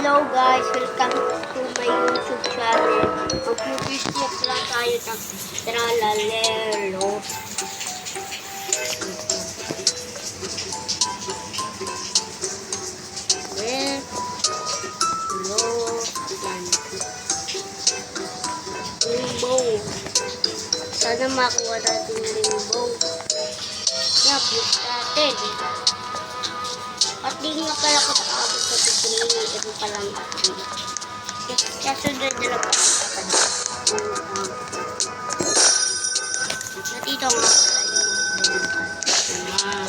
Hello guys, welcome to my YouTube channel. Mag-YouTube lang tayo ng Tralalero. Hello. Rainbow. Sana makuha natin yung rainbow. Plus natin. At di nga pala ko nakaabot sa tutuloy. Ito palang kaya sunod na lang po. Natito nga pala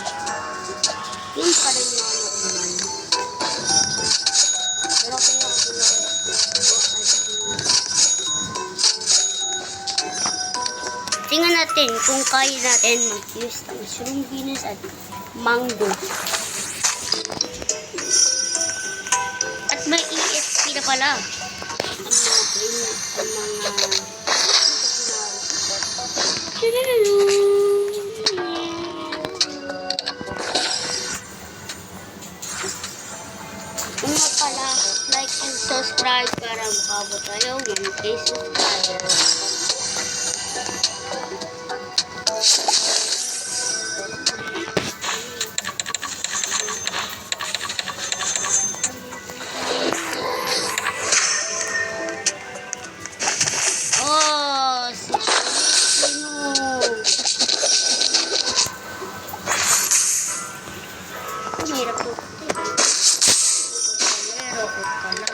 yung pa rin na naman. Pero kaya ako na tingnan natin kung kaya natin mag-use ng mushroom beans at mango. At may ESP na pala. Ang mga pala, like and subscribe para makabot tayo 1K subscribers. Hirap po. Pero pala.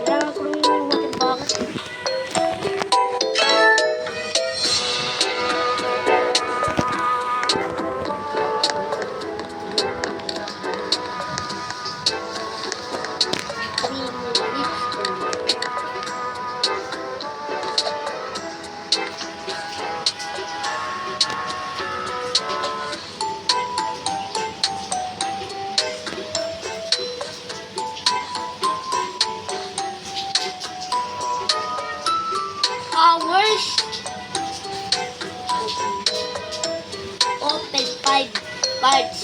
Kailangan ko rin yung water bucket. Hours. Open 5 parts.